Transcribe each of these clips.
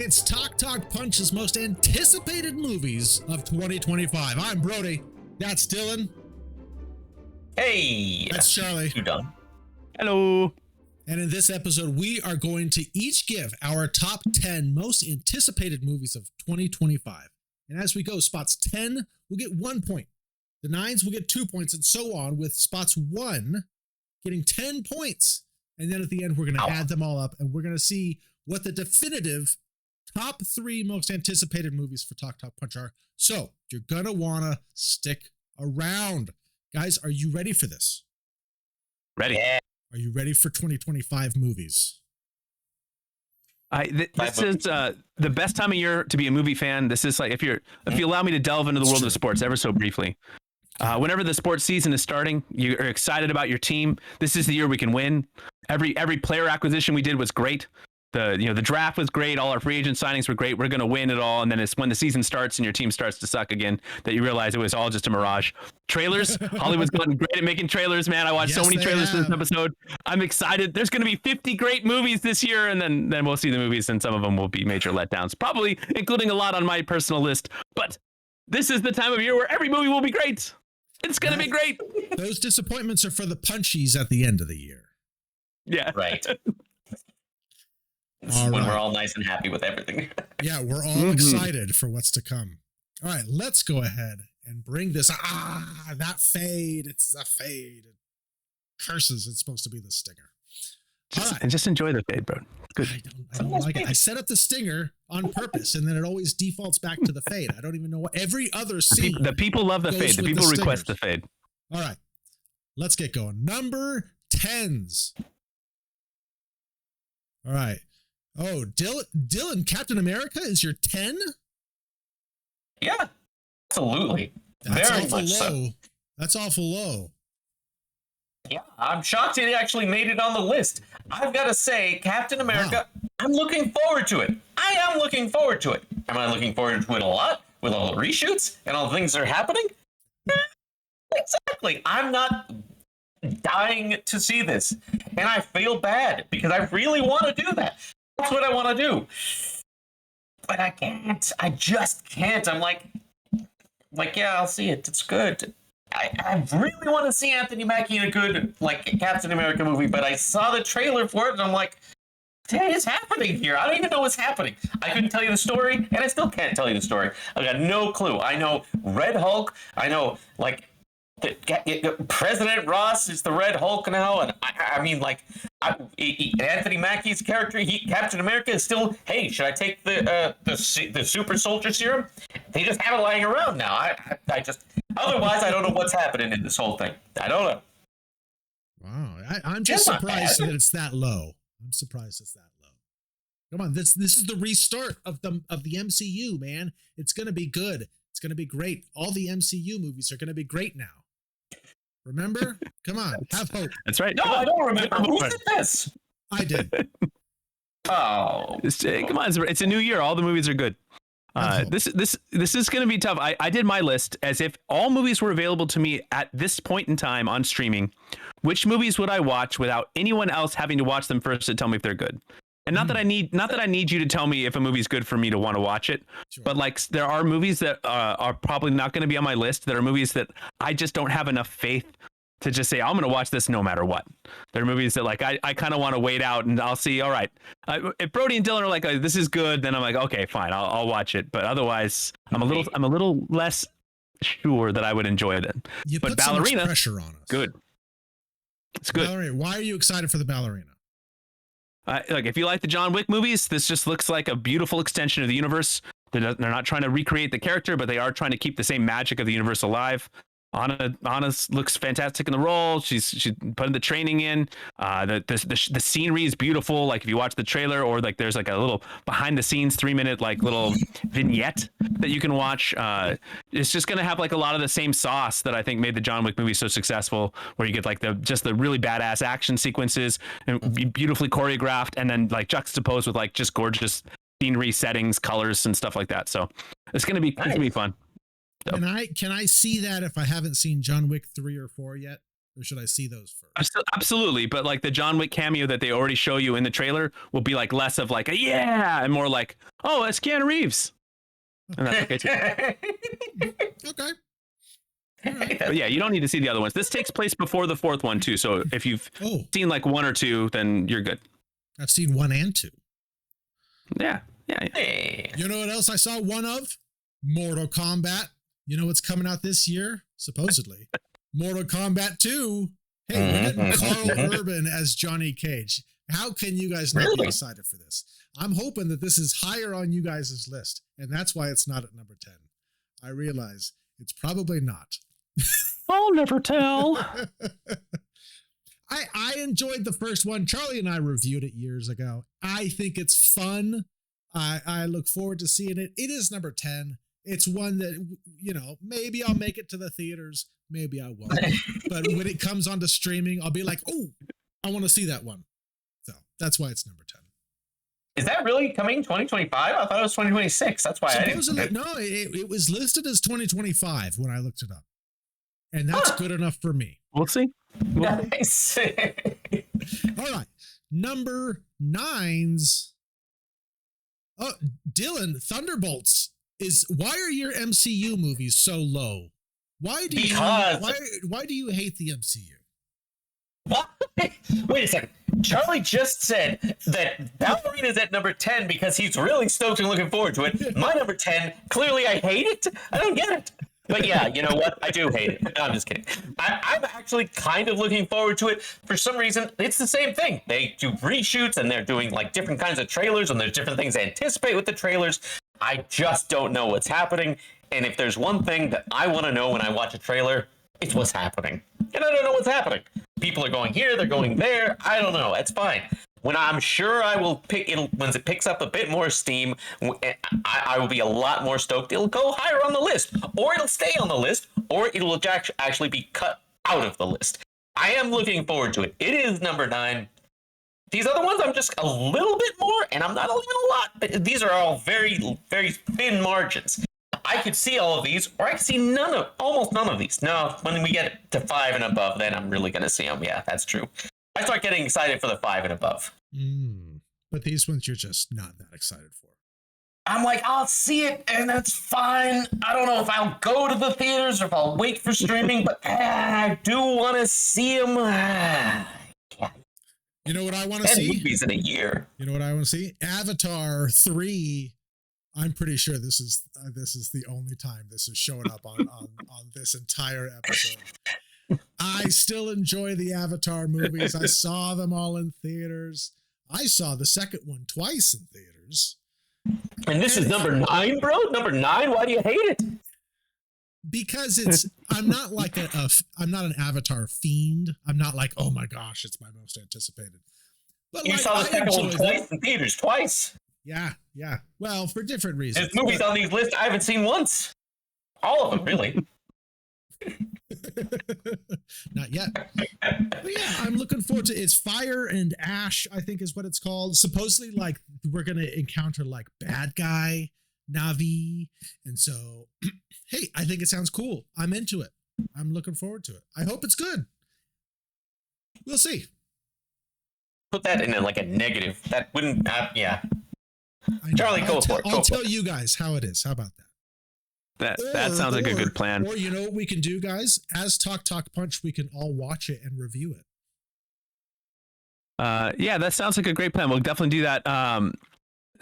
It's Talk Punch's most anticipated movies of 2025. I'm Brody. That's Dylan. Hey. That's Charlie. You done? Hello. And in this episode, we are going to each give our top 10 most anticipated movies of 2025. And as we go, spots 10 will get 1 point. The 9s will get 2 points, and so on, with spots 1 getting 10 points. And then at the end, we're going to add them all up, and we're going to see what the definitive top 3 most anticipated movies for Talk Punch are. So you're going to want to stick around. Guys, are you ready for this? Ready. Yeah. Are you ready for 2025 movies? This is the best time of year to be a movie fan. This is like if you allow me to delve into the world of sports ever so briefly. Whenever the sports season is starting, you're excited about your team. This is the year we can win. Every player acquisition we did was great. The draft was great. All our free agent signings were great. We're going to win it all. And then it's when the season starts and your team starts to suck again that you realize it was all just a mirage. Trailers. Hollywood's gotten great at making trailers, man. I watched so many trailers for this episode. I'm excited. There's going to be 50 great movies this year. And then we'll see the movies, and some of them will be major letdowns, probably including a lot on my personal list. But this is the time of year where every movie will be great. It's going to be great. Those disappointments are for the punchies at the end of the year. Yeah. Right. When we're all nice and happy with everything. Yeah, we're all excited for what's to come. All right, let's go ahead and bring this. That fade. It's a fade. It curses. It's supposed to be the stinger. And just enjoy the fade, bro. Good. I don't like it. I set up the stinger on purpose, and then it always defaults back to the fade. I don't even know what every other scene. The people love the fade. The people request the fade. All right, let's get going. Number 10s. All right. Oh, Dylan, Captain America is your 10? Yeah, absolutely. Very much so. That's awful low. Yeah, I'm shocked it actually made it on the list. I've got to say, Captain America, I'm looking forward to it. I am looking forward to it. Am I looking forward to it a lot with all the reshoots and all the things that are happening? Exactly. I'm not dying to see this, and I feel bad because I really want to do that. That's what I want to do, but I can't. I just can't. I'm like, yeah, I'll see it. It's good. I really want to see Anthony Mackie in a good, Captain America movie, but I saw the trailer for it, and I'm like, what is happening here? I don't even know what's happening. I couldn't tell you the story, and I still can't tell you the story. I got no clue. I know Red Hulk. I know, President Ross is the Red Hulk now, and I mean, Anthony Mackie's character, Captain America, is still. Hey, should I take the super soldier serum? They just have it lying around now. I just otherwise I don't know what's happening in this whole thing. I don't know. Wow, I'm just surprised that it's that low. I'm surprised it's that low. Come on, this is the restart of the MCU, man. It's gonna be good. It's gonna be great. All the MCU movies are gonna be great now. Remember? Come on, have hope. That's right. No, I don't remember. Who did this? I did. Oh, come on! It's a new year. All the movies are good. This is going to be tough. I did my list as if all movies were available to me at this point in time on streaming. Which movies would I watch without anyone else having to watch them first to tell me if they're good? And not that I need you to tell me if a movie's good for me to want to watch it, sure. But there are movies that are probably not going to be on my list. There are movies that I just don't have enough faith to just say I'm going to watch this no matter what. There are movies that I kind of want to wait out and I'll see. All right, if Brody and Dylan are like, this is good, then I'm like, okay, fine, I'll watch it. But otherwise, I'm a little less sure that I would enjoy it. But Ballerina, so much pressure on us. Good. It's good. Ballerina, why are you excited for the Ballerina? If you like the John Wick movies, this just looks like a beautiful extension of the universe. They're not trying to recreate the character, but they are trying to keep the same magic of the universe alive. Anna looks fantastic in the role. She's putting the training in. The scenery is beautiful. Like if you watch the trailer, or there's a little behind the scenes 3-minute little vignette that you can watch. It's just gonna have a lot of the same sauce that I think made the John Wick movie so successful, where you get the really badass action sequences and beautifully choreographed, and then juxtaposed with just gorgeous scenery, settings, colors, and stuff like that. So it's gonna be fun. Can I see that if I haven't seen John Wick 3 or 4 yet? or should I see those first? Absolutely, but like the John Wick cameo that they already show you in the trailer will be like less of like a yeah and more like, oh, it's Keanu Reeves. And that's okay too. Okay. But yeah, you don't need to see the other ones. This takes place before the fourth one too. So if you've seen like one or two, then you're good. I've seen 1 and 2. Yeah. You know what else I saw one of? Mortal Kombat. You know what's coming out this year? Supposedly. Mortal Kombat 2. Hey, we're getting Carl Urban as Johnny Cage. How can you guys not be excited for this? I'm hoping that this is higher on you guys' list, and that's why it's not at number 10. I realize it's probably not. I'll never tell. I enjoyed the first one. Charlie and I reviewed it years ago. I think it's fun. I look forward to seeing it. It is number 10. It's one that, you know, maybe I'll make it to the theaters. Maybe I won't. But when it comes onto streaming, I'll be like, oh, I want to see that one. So that's why it's number 10. Is that really coming 2025? I thought it was 2026. That's why Supposedly, I didn't. No, it was listed as 2025 when I looked it up. And that's good enough for me. We'll see. Nice. All right. Number 9's. Oh, Dylan, Thunderbolts why are your MCU movies so low? Why do you hate the MCU? What? Wait a second. Charlie just said that Ballerina's at number 10 because he's really stoked and looking forward to it. My number 10, clearly I hate it. I don't get it. But yeah, you know what? I do hate it. No, I'm just kidding. I'm actually kind of looking forward to it. For some reason, it's the same thing. They do reshoots and they're doing like different kinds of trailers and there's different things they anticipate with the trailers. I just don't know what's happening. And if there's one thing that I want to know when I watch a trailer, it's what's happening. And I don't know what's happening. People are going here, they're going there. I don't know. It's fine. When I'm sure I will once it picks up a bit more steam, I will be a lot more stoked. It'll go higher on the list, or it'll stay on the list, or it will actually be cut out of the list. I am looking forward to it. It is number 9. These other ones, I'm just a little bit more, and I'm not even a lot. These are all very, very thin margins. I could see all of these, or I could see almost none of these. No, when we get to 5 and above, then I'm really going to see them. Yeah, that's true. I start getting excited for the 5 and above. But these ones you're just not that excited for. I'm like, I'll see it, and that's fine. I don't know if I'll go to the theaters or if I'll wait for streaming, but I do want to see them. You know what I want to see? Movies in a year. You know what I want to see? Avatar 3. I'm pretty sure this is the only time this is showing up on this entire episode. I still enjoy the Avatar movies. I saw them all in theaters. I saw the second one twice in theaters. And this is number 9, bro? Number 9? Why do you hate it? Because I'm not like I'm not an Avatar fiend. I'm not like, oh my gosh, it's my most anticipated. But you saw the second one twice in theaters, twice. Yeah. Well, for different reasons. There's movies on these lists I haven't seen once. All of them, really. Not yet. But yeah, I'm looking forward to it's Fire and Ash, I think is what it's called. Supposedly, like, we're going to encounter like bad guy Navi. And so, hey, I think it sounds cool. I'm into it. I'm looking forward to it. I hope it's good. We'll see. Put that in like a negative. That wouldn't, yeah. Charlie, go for it. I'll tell you guys how it is. How about that? That sounds like a good plan. Or you know what we can do, guys? As Talk Punch, we can all watch it and review it. Yeah, that sounds like a great plan. We'll definitely do that.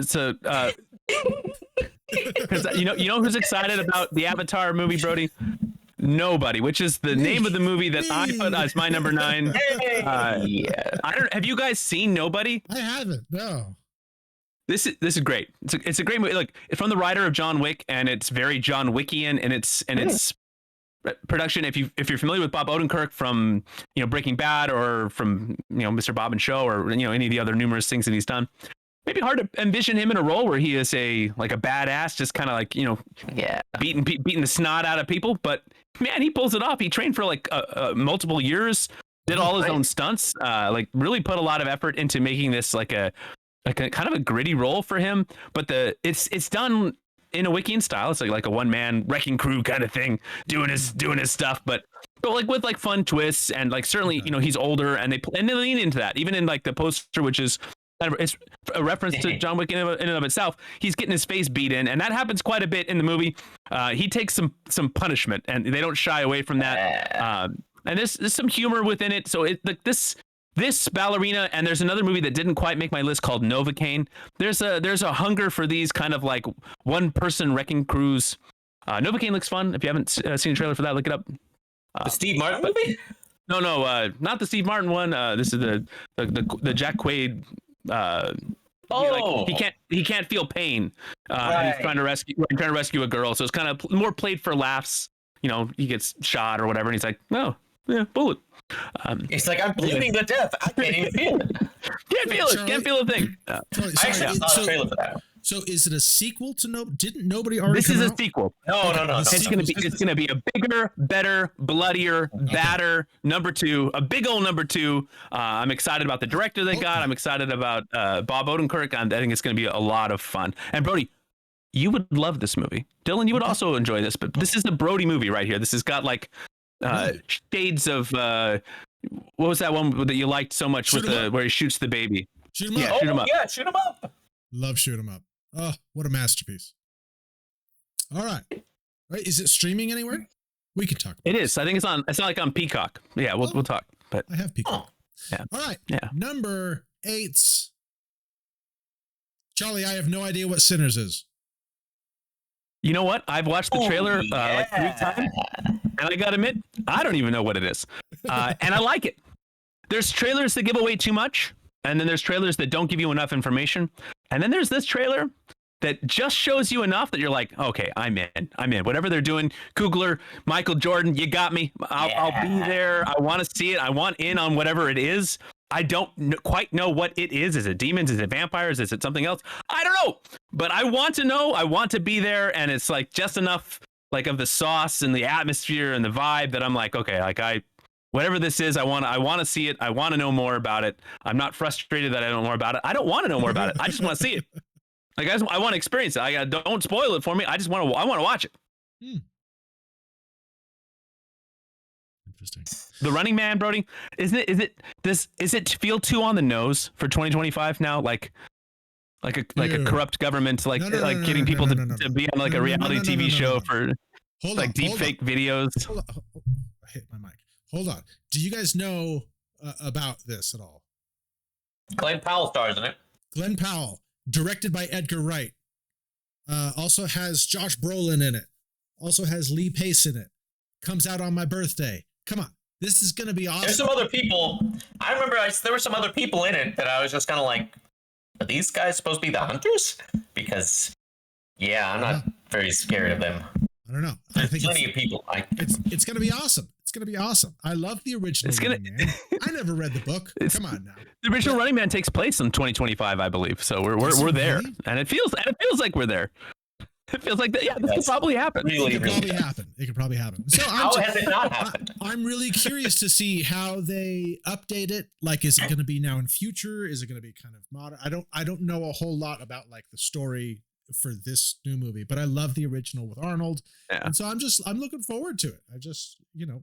So, because you know who's excited about the Avatar movie, Brody? Nobody, which is the name of the movie that I put as my number 9. Yeah, have you guys seen Nobody? I haven't. No. This is great. It's a great movie. Like, it's from the writer of John Wick, and it's very John Wickian, and it's production. If you're familiar with Bob Odenkirk from Breaking Bad or from Mr. Bob and Show or any of the other numerous things that he's done, maybe hard to envision him in a role where he is a badass, just kind of like beating the snot out of people. But man, he pulls it off. He trained for multiple years, did all his own stunts, really put a lot of effort into making this like a kind of a gritty role for him, but it's done in a Wiccan style. It's like a one-man wrecking crew kind of thing, doing his stuff. But but like with like fun twists and like certainly he's older and they lean into that even in like the poster, which is kind of it's a reference to John Wick in and of itself. He's getting his face beat in, and that happens quite a bit in the movie. He takes some punishment, and they don't shy away from that. And there's some humor within it. So it like this ballerina, and there's another movie that didn't quite make my list called Novocaine. There's a hunger for these kind of like one person wrecking crews. Novocaine looks fun. If you haven't seen a trailer for that, look it up. The Steve Martin movie? No, not the Steve Martin one. This is the Jack Quaid. He can't feel pain. Right. He's trying to rescue a girl, so it's kind of more played for laughs. He gets shot or whatever, and he's like, "Oh, yeah, bullet." It's like I'm bleeding to death. I can't even feel it. Can't feel a thing. Charlie, I actually saw a trailer for that. So is it a sequel to Didn't nobody already? This is a sequel. No. It's gonna be a bigger, better, bloodier, badder number 2, a big old number 2. I'm excited about the director they got. I'm excited about Bob Odenkirk. I think it's gonna be a lot of fun. And Brody, you would love this movie. Dylan, you would also enjoy this. But this is the Brody movie right here. This has got like shades of what was that one that you liked so much where he shoots the baby? Shoot him up. Shoot him up. Yeah, shoot him up. Love Shoot 'em Up. Oh, what a masterpiece. All right. Is it streaming anywhere? We can talk about it. Is. I think it's on. It's not like on Peacock. Yeah, we'll talk. But I have Peacock. Yeah. All right. Yeah. Number 8. Charlie, I have no idea what Sinners is. You know what? I've watched the trailer like 3 times, and I gotta admit, I don't even know what it is. And I like it. There's trailers that give away too much, and then there's trailers that don't give you enough information. And then there's this trailer that just shows you enough that you're like, okay, I'm in. Whatever they're doing, Coogler, Michael Jordan, you got me. I'll be there. I want to see it. I want in on whatever it is. I don't quite know what it is. Is it demons? Is it vampires? Is it something else? I don't know. But I want to know. I want to be there. And it's like just enough like of the sauce and the atmosphere and the vibe that I'm like, okay, like whatever this is, I want to see it. I want to know more about it. I'm not frustrated that I don't know more about it. I don't want to know more about it. I just want to see it. Like I want to experience it. Don't spoil it for me. I want to watch it. Interesting. The Running Man, Brody, is it feel too on the nose for 2025 now? Like a corrupt government, getting people to be on like a reality TV show for like deep fake videos. Hold on. I hit my mic. Hold on. Do you guys know about this at all? Glenn Powell stars in it. Glenn Powell, directed by Edgar Wright. Also has Josh Brolin in it. Also has Lee Pace in it. Comes out on my birthday. Come on. This is going to be awesome. There's some other people. I remember there were some other people in it that I was just kind of like, are these guys supposed to be the hunters? Because, I'm not very scared of them. I don't know. There's I think plenty of people. It's going to be awesome. It's going to be awesome. I love the original Running Man. I never read the book. Come on now. The original Running Man takes place in 2025, I believe. So we're there, and it feels like we're there. It feels like that. Yeah, this could probably happen. It could probably happen. So how has it not happened? I'm really curious to see how they update it. Like, is it going to be now in future? Is it going to be kind of modern? I don't know a whole lot about like the story for this new movie, but I love the original with Arnold. Yeah. And so I'm looking forward to it.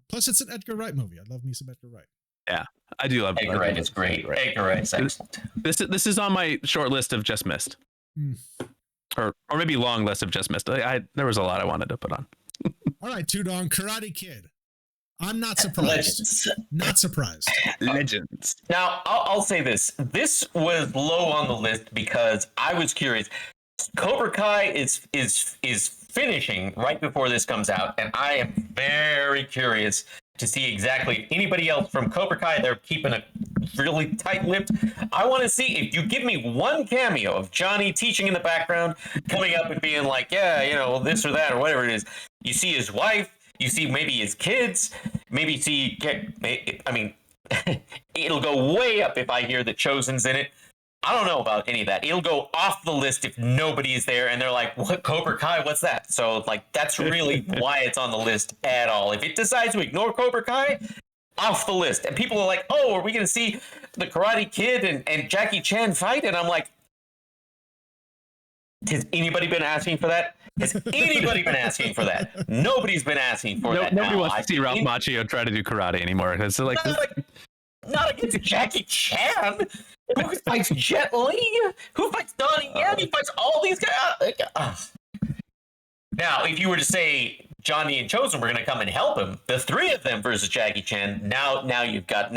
Plus it's an Edgar Wright movie. I love me some Edgar Wright. Yeah, I do love Edgar Wright. It's great. Edgar Wright's excellent. This is on my short list of just missed. Or maybe long list of just missed. There was a lot I wanted to put on. All right, Tudong, Karate Kid. I'm not surprised. Legends. Not surprised. Legends. Now, I'll say this. This was low on the list because I was curious. Cobra Kai is finishing right before this comes out, and I am very curious to see exactly anybody else from Cobra Kai. They're keeping a really tight-lipped. I want to see if you give me one cameo of Johnny teaching in the background, coming up and being like, this or that or whatever it is. You see his wife, you see maybe his kids, maybe see. It'll go way up if I hear that Chosen's in it. I don't know about any of that. It'll go off the list if nobody's there and they're like, what, Cobra Kai? What's that? So, that's really why it's on the list at all. If it decides to ignore Cobra Kai, off the list. And people are like, oh, are we going to see the Karate Kid and Jackie Chan fight? And I'm like, Has anybody been asking for that? Has anybody been asking for that? Nobody's been asking for that. Nobody now. wants to see Ralph Macchio try to do karate anymore. It's like not against Jackie Chan, who fights Jet Li, who fights Donnie Yen, he fights all these guys. Now, if you were to say Johnny and Chosen were going to come and help him, the three of them versus Jackie Chan, now you've got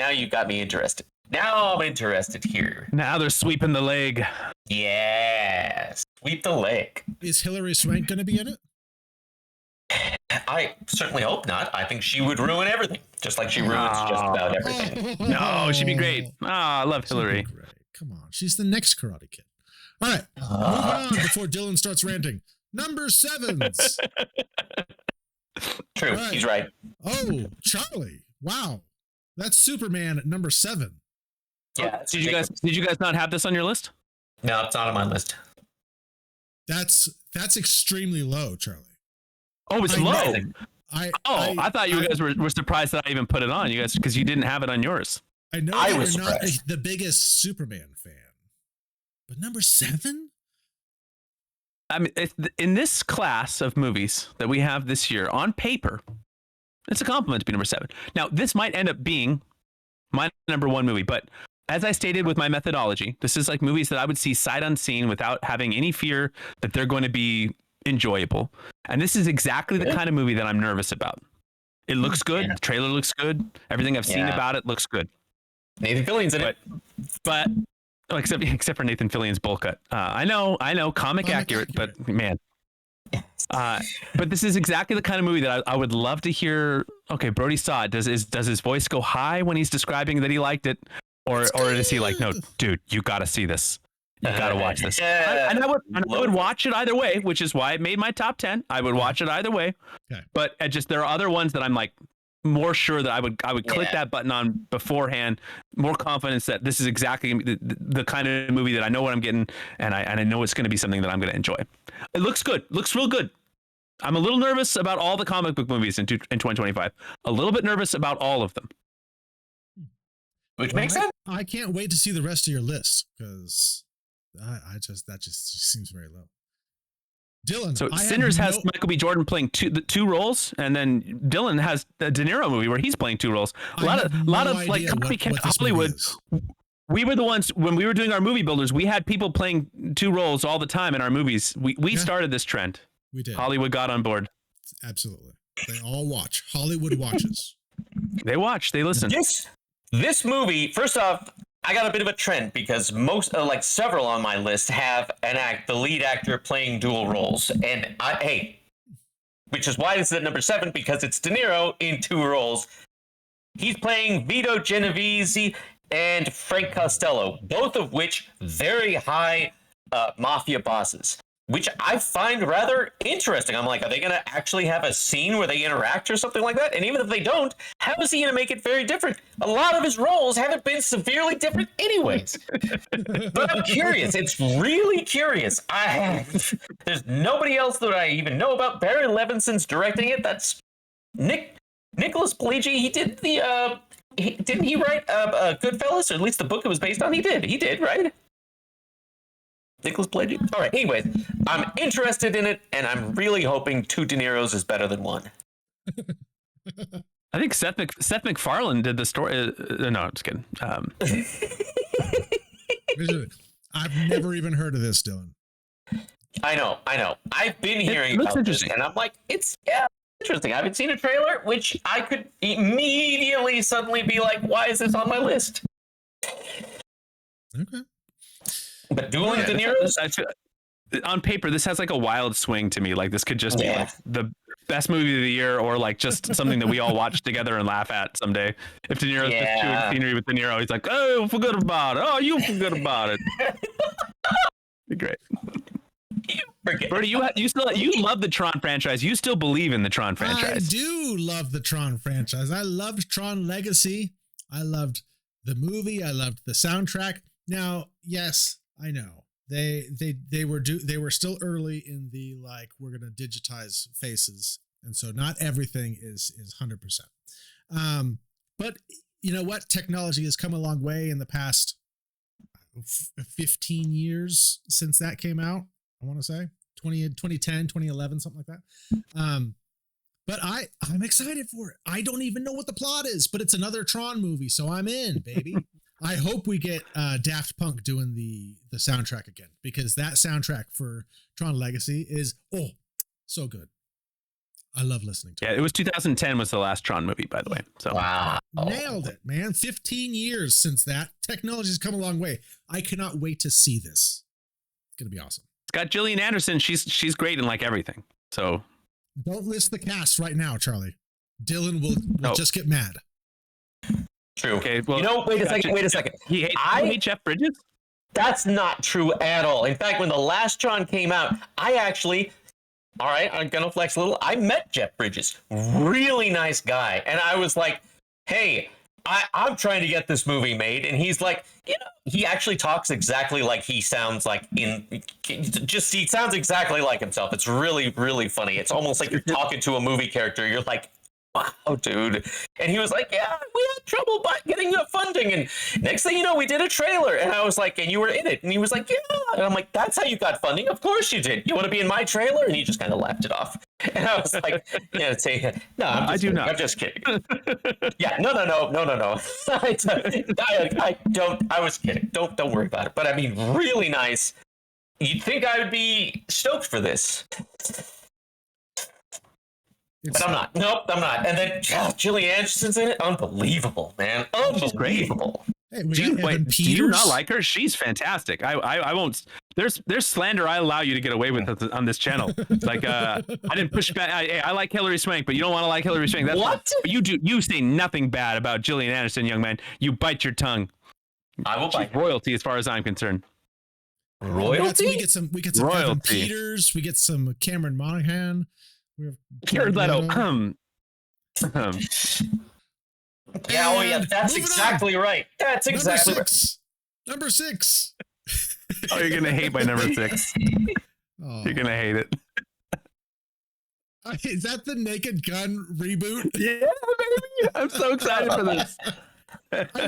me interested. Now I'm interested here. Now they're sweeping the leg. Yes, sweep the leg. Is Hilary Swank going to be in it? I certainly hope not. I think she would ruin everything, just like she ruins just about everything. No, she'd be great. I love Hillary. Come on, she's the next Karate Kid. All right, moving on before Dylan starts ranting. Number 7s. True, right. He's right. Oh, Charlie! Wow, that's Superman at number 7. Yeah. Did you guys not have this on your list? No, it's not on my list. That's extremely low, Charlie. Oh, it's low. I thought you guys were surprised that I even put it on, you guys, because you didn't have it on yours. I know I you're was not surprised. the biggest Superman fan, but number 7? I mean, in this class of movies that we have this year, on paper, it's a compliment to be number 7. Now, this might end up being my number 1 movie, but as I stated with my methodology, this is like movies that I would see sight unseen without having any fear that they're going to be enjoyable. And this is exactly the kind of movie that I'm nervous about. It looks good. Yeah. The trailer looks good. Everything I've seen about it looks good. Nathan Fillion's in it. But except for Nathan Fillion's bowl cut. I know, comic accurate, but man. But this is exactly the kind of movie that I would love to hear. Okay, Brody saw it. Does his voice go high when he's describing that he liked it? Or is he like, no, dude, you got to see this. You got to watch this. And I would watch it either way, which is why it made my top 10. I would watch it either way. Okay. But there are other ones that I'm like more sure that I would click that button on beforehand, more confidence that this is exactly the kind of movie that I know what I'm getting, and I know it's going to be something that I'm going to enjoy. It looks good. Looks real good. I'm a little nervous about all the comic book movies in 2025. A little bit nervous about all of them. Which makes sense. I can't wait to see the rest of your list because that just seems very low. Dylan, so Sinners has Michael B. Jordan playing two roles, and then Dylan has a De Niro movie where he's playing 2 roles. A lot of like copycat Hollywood. We were the ones when we were doing our movie builders. We had people playing 2 roles all the time in our movies. We started this trend. We did. Hollywood got on board. Absolutely, they all watch. Hollywood watches. They watch. They listen. This movie, first off, I got a bit of a trend because most, like several on my list, have the lead actor playing dual roles, and which is why this is at number 7 because it's De Niro in 2 roles. He's playing Vito Genovese and Frank Costello, both of which very high mafia bosses, which I find rather interesting. I'm like, are they going to actually have a scene where they interact or something like that? And even if they don't, how is he going to make it very different? A lot of his roles haven't been severely different anyways. But I'm curious. It's really curious. There's nobody else that I even know about. Barry Levinson's directing it. That's Nicholas Pileggi. He did didn't he write Goodfellas, or at least the book it was based on? He did, right? Nicholas Pileggi. All right. Anyways, I'm interested in it, and I'm really hoping 2 De Niro's is better than 1. I think Seth MacFarlane did the story. No, I'm just kidding. I've never even heard of this, Dylan. I know. I've been hearing about this, and I'm like, it's interesting. I haven't seen a trailer, which I could immediately suddenly be like, why is this on my list? Okay. But dueling De Niro's? On paper, this has like a wild swing to me. Like this could just be like the best movie of the year, or like just something that we all watch together and laugh at someday. If De Niro's just chewing scenery with De Niro, he's like, "Oh, forget about it. Oh, you forget about it." Be great. Bertie, you love the Tron franchise. You still believe in the Tron franchise. I do love the Tron franchise. I loved Tron Legacy. I loved the movie. I loved the soundtrack. Now, yes, I know they were still early in the like we're gonna digitize faces, and so not everything is 100%. But you know what? Technology has come a long way in the past 15 years since that came out. I want to say 2010, 2011, something like that. But I'm excited for it. I don't even know what the plot is, but it's another Tron movie, so I'm in, baby. I hope we get Daft Punk doing the soundtrack again, because that soundtrack for Tron Legacy is so good. I love listening to it. Yeah, it was 2010 was the last Tron movie, by the way. So Wow. Nailed it, man. 15 years since that. Technology's come a long way. I cannot wait to see this. It's gonna be awesome. it's got Gillian Anderson. She's great in like everything. So Don't list the cast right now, Charlie. Dylan will just get mad. True. okay, well, You know, wait a second. You hate Jeff Bridges? That's not true at all. In fact, when the last Tron came out, I actually, all right, I'm going to flex a little. I met Jeff Bridges. Really nice guy. And I was like, hey, I'm trying to get this movie made. And he's like, he actually talks exactly like he sounds like he sounds exactly like himself. It's really, really funny. It's almost like you're talking to a movie character. You're like, wow, dude. And he was like, yeah, we had trouble getting funding. And next thing you know, we did a trailer. And I was like, and you were in it. And he was like, yeah. And I'm like, that's how you got funding? Of course you did. You want to be in my trailer? And he just kind of laughed it off. And I was like, no, I do not. I'm just kidding. Yeah, no. I was kidding. Don't worry about it. But I mean, really nice. You'd think I would be stoked for this. But I'm not. Nope, I'm not. And then Gillian Anderson's in it. Unbelievable, man. Unbelievable. Hey, Do you not like her? She's fantastic. I won't. There's slander I allow you to get away with on this channel. Like I didn't push back. I like Hilary Swank, but you don't want to like Hilary Swank. That's what? You do. You say nothing bad about Gillian Anderson, young man. You bite your tongue. I will bite. Royalty, as far as I'm concerned. Royalty. We get some Evan Peters. We get some Cameron Monaghan. We have Jared Leto. Yeah, that's exactly right. That's exactly right. Number 6. Oh, you're gonna hate my number 6. Oh. You're gonna hate it. Is that the Naked Gun reboot? Yeah, baby. I'm so excited for this.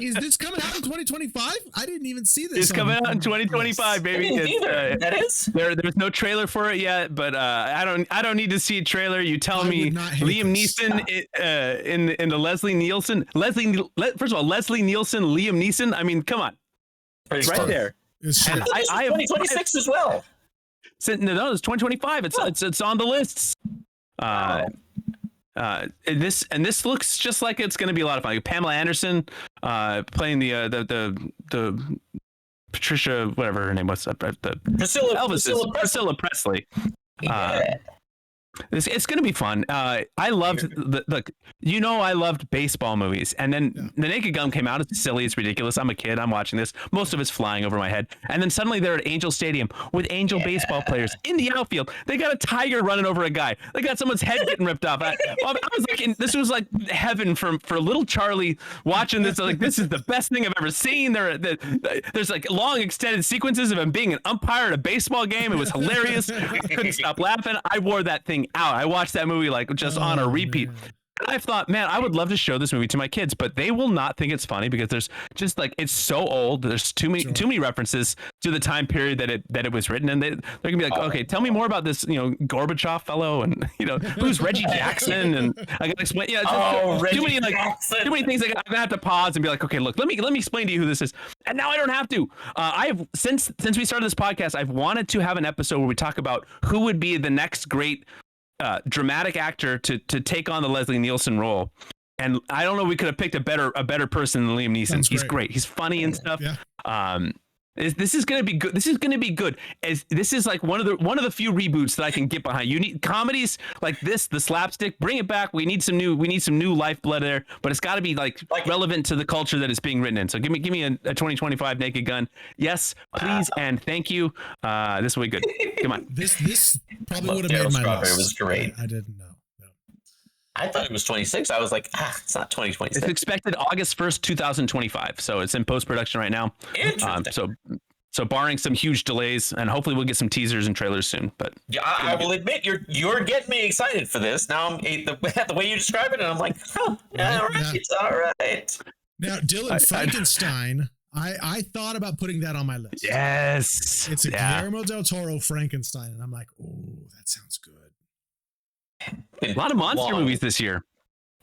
Is this coming out in 2025? I didn't even see this. It's coming out in 2025, baby. That is. There's no trailer for it yet, but I don't need to see a trailer. You tell me Liam Neeson in the Leslie Nielsen. First of all, Leslie Nielsen, Liam Neeson. I mean, come on, right there. It's I 2026 as well. No, it's 2025. It's on the lists. This looks just like it's going to be a lot of fun. Like Pamela Anderson playing the Patricia, whatever her name was, Priscilla Presley. Yeah. It's going to be fun. I loved I loved baseball movies, and then The Naked Gun came out. It's silly, it's ridiculous. I'm a kid. I'm watching this. Most of it's flying over my head, and then suddenly they're at Angel Stadium with Angel baseball players in the outfield. They got a tiger running over a guy. They got someone's head getting ripped off. I was like, this was like heaven for little Charlie watching this. Like, this is the best thing I've ever seen. There's like long extended sequences of him being an umpire at a baseball game. It was hilarious. I couldn't stop laughing. I wore that thing out. I watched that movie like just on a repeat. Man. I thought, man, I would love to show this movie to my kids, but they will not think it's funny because there's just like, it's so old. There's too many references to the time period that it was written, and they're gonna be like, okay, tell me more about this, Gorbachev fellow, and who's Reggie Jackson, and I gotta explain. Yeah, too many things. I'm gonna have to pause and be like, okay, look, let me explain to you who this is, and now I don't have to. I've since we started this podcast, I've wanted to have an episode where we talk about who would be the next great dramatic actor to take on the Leslie Nielsen role, and I don't know, we could have picked a better person than Liam Neeson. He's great. He's funny and stuff. Yeah. This is gonna be good. This is gonna be good. This is like one of the few reboots that I can get behind. You need comedies like this, the slapstick. Bring it back. We need some new lifeblood there, but it's got to be like relevant to the culture that it's being written in. So give me a 2025 Naked Gun. Yes, please, and thank you. This will be good. Come on. This probably would have made my list. It was great. I didn't know. No. I thought it was 26. I was like, it's not 2026. It's expected August 1st, 2025. So it's in post-production right now. Interesting. So barring some huge delays, and hopefully we'll get some teasers and trailers soon. But yeah, I will admit you're getting me excited for this. Now the way you describe it, and I'm like, all right. Now, Dylan, Frankenstein. I thought about putting that on my list. Yes. It's a Guillermo del Toro Frankenstein, and I'm like, oh, that sounds good. A lot of monster movies this year.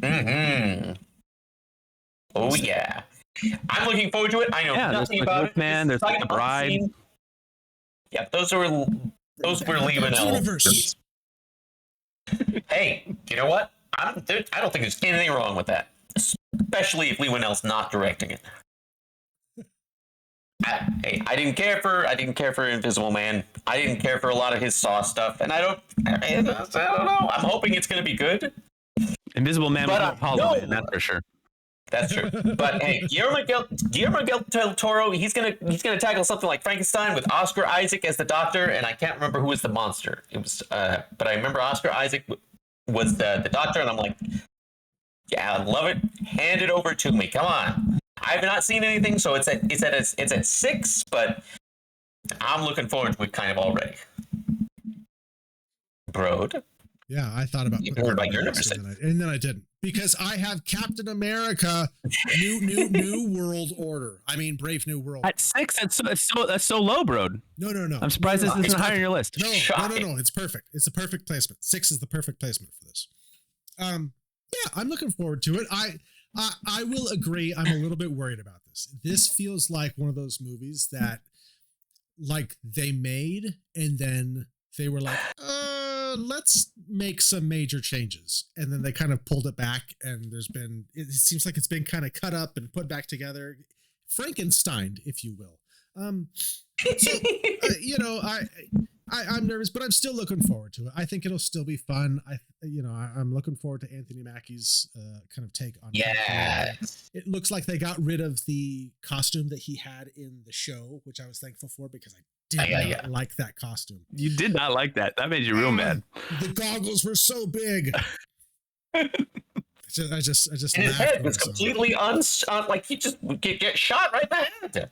Mm-hmm. Oh yeah, I'm looking forward to it. I know nothing about it. Man, there's like The Bride. Yeah, those were leaving out. Hey, you know what? I don't think there's anything wrong with that, especially if Lee Winnell's not directing it. I didn't care for Invisible Man. I didn't care for a lot of his Saw stuff, and I don't know. I'm hoping it's going to be good. Invisible Man was Apollo, man, that's for sure. That's true. But hey, Guillermo del Toro, he's gonna tackle something like Frankenstein with Oscar Isaac as the doctor, and I can't remember who was the monster. It was, but I remember Oscar Isaac was the doctor, and I'm like, yeah, I love it. Hand it over to me. Come on. I have not seen anything, so it's at 6, but I'm looking forward to it kind of already. Broad. Yeah, I thought about putting it on your list, and then I didn't, because I have Captain America, New World Order. I mean, Brave New World. At 6, that's so low, bro. No. I'm surprised this isn't higher on your list. No. It's perfect. It's a perfect placement. 6 is the perfect placement for this. Yeah, I'm looking forward to it. I will agree. I'm a little bit worried about this. This feels like one of those movies that, like, they made and then they were like, let's make some major changes, and then they kind of pulled it back, and it seems like it's been kind of cut up and put back together, Frankenstein, if you will. I'm nervous, but I'm still looking forward to it. I think it'll still be fun. I'm looking forward to Anthony Mackie's kind of take on it. Yeah. It looks like they got rid of the costume that he had in the show, which I was thankful for, because I did not like that costume. You did not like that. That made you real mad. The goggles were so big. I just and his head was completely like he just would get shot right in the head.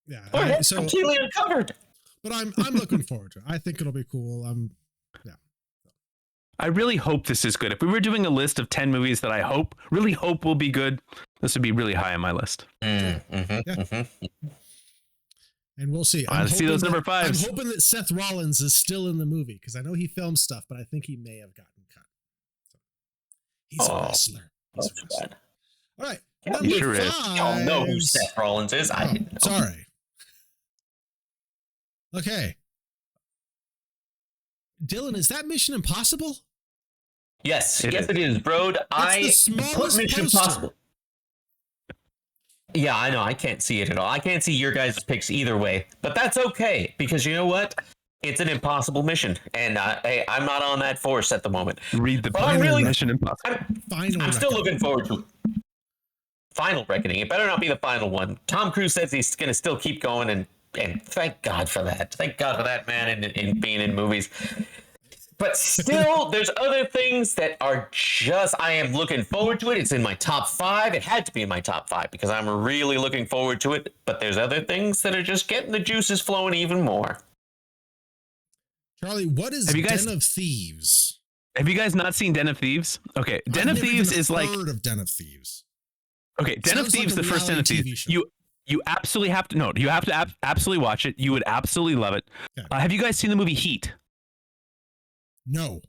Yeah, completely uncovered. But I'm looking forward to it. I think it'll be cool. I really hope this is good. If we were doing a list of 10 movies that I really hope will be good, this would be really high on my list. And we'll see. I see those number 5s. I'm hoping that Seth Rollins is still in the movie, because I know he filmed stuff, but I think he may have gotten cut. So, he's a wrestler. Bad. All right. Yeah, number sure 5. Y'all know who Seth Rollins is. I didn't know. Sorry. Okay. Dylan, is that Mission Impossible? Yes, it is, bro. The smallest Mission poster. Impossible. Yeah, I know. I can't see it at all. I can't see your guys' picks either way, but that's okay, because you know what? It's an impossible mission, and I'm not on that force at the moment. Read the Mission Impossible. I'm still looking forward to it. Final Reckoning. It better not be the final one. Tom Cruise says he's going to still keep going, and thank God for that. Thank God for that, man, in being in movies. But still, there's other things that are just, I am looking forward to it. It's in my top 5. It had to be in my top 5 because I'm really looking forward to it. But there's other things that are just getting the juices flowing even more. Charlie, what is Den of Thieves? Have you guys not seen Den of Thieves? Okay, Den of Thieves is like... I've never heard of Den of Thieves. Okay, Den of Thieves, the first Den of Thieves. You absolutely have to, no, you have to absolutely watch it. You would absolutely love it. Okay. Have you guys seen the movie Heat? No.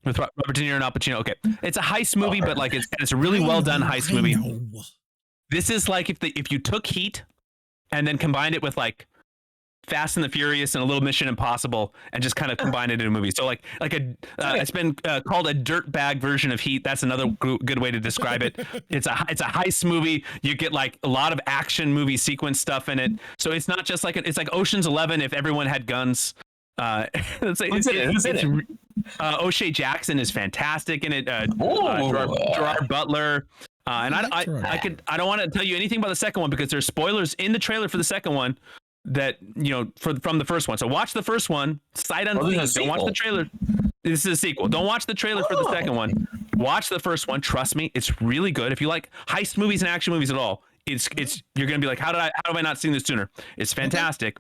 With Robert De Niro and Al Pacino. Okay, it's a heist movie, but like it's a really well done heist movie. This is like if you took Heat and then combined it with like Fast and the Furious and a little Mission Impossible and just kind of combined it in a movie. So it's been called a dirtbag version of Heat. That's another good way to describe it. It's a heist movie. You get like a lot of action movie sequence stuff in it. So it's not just like it's like Ocean's 11 if everyone had guns. Who's in it? O'Shea Jackson is fantastic in it. Gerard Butler. And I don't want to tell you anything about the second one because there's spoilers in the trailer for the second one that from the first one. So watch the first one. Sight unseen. Don't watch the trailer. This is a sequel. Don't watch the trailer for the second one. Watch the first one. Trust me, it's really good. If you like heist movies and action movies at all, it's you're gonna be like, how have I not seen this sooner? It's fantastic.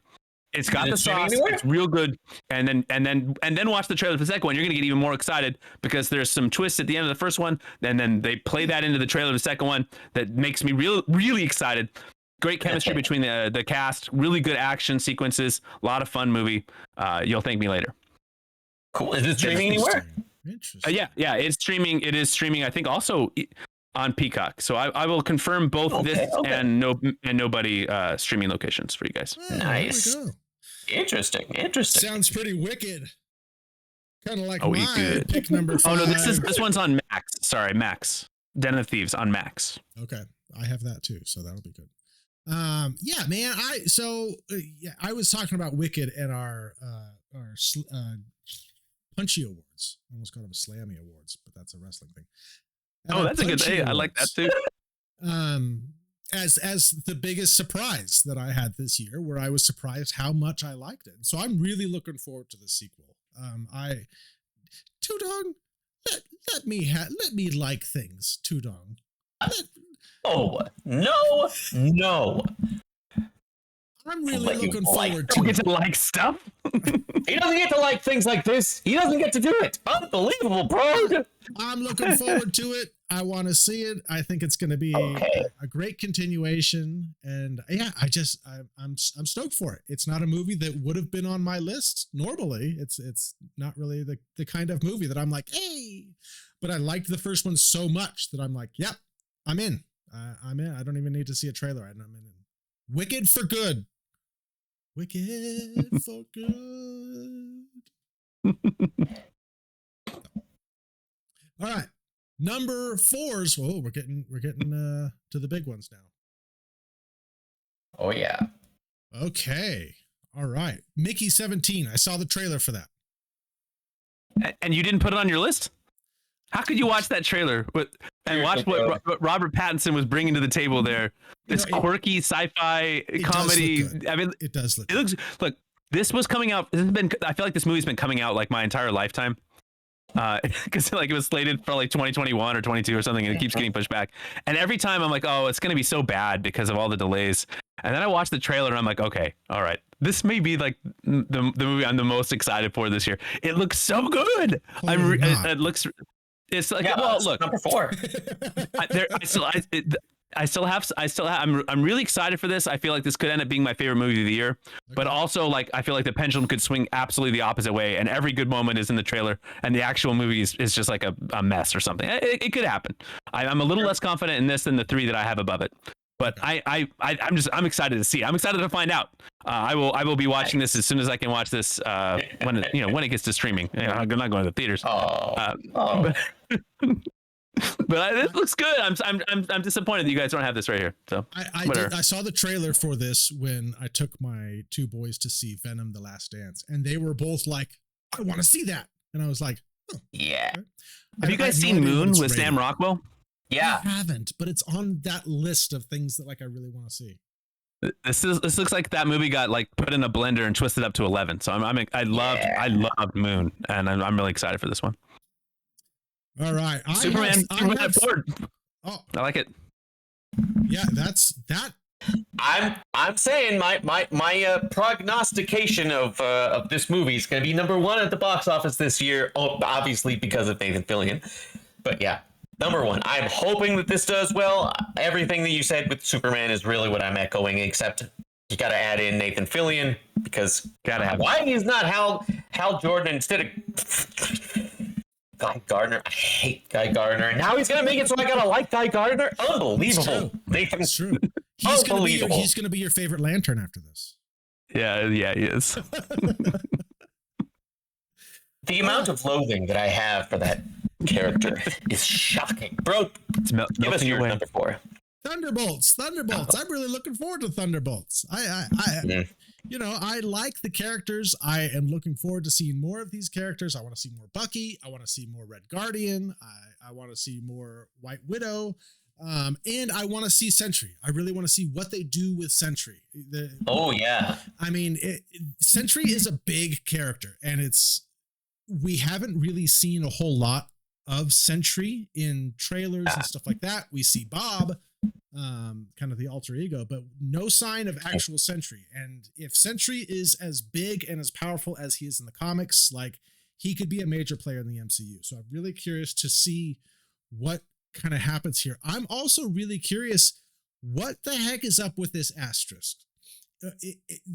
It's got the sauce. It's real good. And then watch the trailer for the second one. You're gonna get even more excited because there's some twists at the end of the first one, and then they play that into the trailer of the second one that makes me really excited. great chemistry between the cast, really good action sequences, a lot of fun movie. You'll thank me later. Cool. Is it streaming anywhere? Interesting. Yeah, it's streaming. It is streaming. I think also on Peacock. So I will confirm both this and nobody streaming locations for you guys. Oh, nice. Interesting. Sounds pretty wicked. Kind of like my pick number 5. Oh no, this one's on Max. Sorry, Max. Den of Thieves on Max. Okay, I have that too, so that'll be good. Yeah, man. I was talking about Wicked at our Punchy Awards. I almost called them Slammy Awards, but that's a wrestling thing. That's a good thing. I like that too. As the biggest surprise that I had this year, where I was surprised how much I liked it. So I'm really looking forward to the sequel. Tudong, let me like things, Tudong. Oh, no. I'm really looking forward to it. You get to like stuff? He doesn't get to like things like this. He doesn't get to do it. Unbelievable, bro. I'm looking forward to it. I want to see it. I think it's going to be a great continuation. And yeah, I'm stoked for it. It's not a movie that would have been on my list normally. It's not really the kind of movie that I'm like, hey, but I liked the first one so much that I'm like, yep, I'm in. I'm in. I don't even need to see a trailer. I'm in. Wicked for good. Wicked for good. All right. Number 4s. Whoa, we're getting to the big ones now. Oh yeah. Okay. All right. Mickey 17. I saw the trailer for that. And you didn't put it on your list? How could you watch that trailer and watch what Robert Pattinson was bringing to the table there? This quirky sci-fi comedy. I mean, it does look. Look. This was coming out. I feel like this movie's been coming out like my entire lifetime, because like it was slated for like 2021 or 22 or something, and it keeps getting pushed back. And every time I'm like, oh, it's gonna be so bad because of all the delays. And then I watch the trailer and I'm like, okay, all right, this may be like the movie I'm the most excited for this year. It looks so good. It looks. It's like, well, look, number 4. I'm really excited for this. I feel like this could end up being my favorite movie of the year, but also like I feel like the pendulum could swing absolutely the opposite way, and every good moment is in the trailer, and the actual movie is just like a mess or something. It could happen. I'm a little less confident in this than the 3 that I have above it, but I'm excited to see. I'm excited to find out. I will be watching this as soon as I can watch this when it gets to streaming. I'm not going to the theaters. But it looks good. I'm disappointed that you guys don't have this right here. So I saw the trailer for this when I took my 2 boys to see Venom: The Last Dance, and they were both like, "I want to see that," and I was like, "Oh, yeah." Okay. Have you guys seen Moon with Sam Rockwell? Yeah, I haven't, but it's on that list of things that like I really want to see. This looks like that movie got like put in a blender and twisted up to 11. So I loved Moon, and I'm really excited for this one. All right, Superman Ford. Oh, I like it. Yeah, that's that. I'm saying my prognostication of this movie is going to be number 1 at the box office this year. Oh, obviously because of Nathan Fillion, but yeah, number 1. I'm hoping that this does well. Everything that you said with Superman is really what I'm echoing, except you got to add in Nathan Fillion because why he's not Hal Jordan instead of Guy Gardner. I hate Guy Gardner, and now he's gonna make it so I gotta like Guy Gardner. Unbelievable. It's true. He's gonna be your favorite Lantern after this. Yeah, he is. The amount of loathing that I have for that character is shocking, bro. Give us your number 4. Thunderbolts. I'm really looking forward to Thunderbolts. I like the characters. I am looking forward to seeing more of these characters. I want to see more Bucky. I want to see more Red Guardian. I want to see more White Widow. And I want to see Sentry. I really want to see what they do with Sentry. I mean, Sentry is a big character, and we haven't really seen a whole lot of Sentry in trailers and stuff like that. We see Bob, kind of the alter ego, but no sign of actual Sentry. And if Sentry is as big and as powerful as he is in the comics, like, he could be a major player in the MCU. So I'm really curious to see what kind of happens here. I'm also really curious What the heck is up with this asterisk?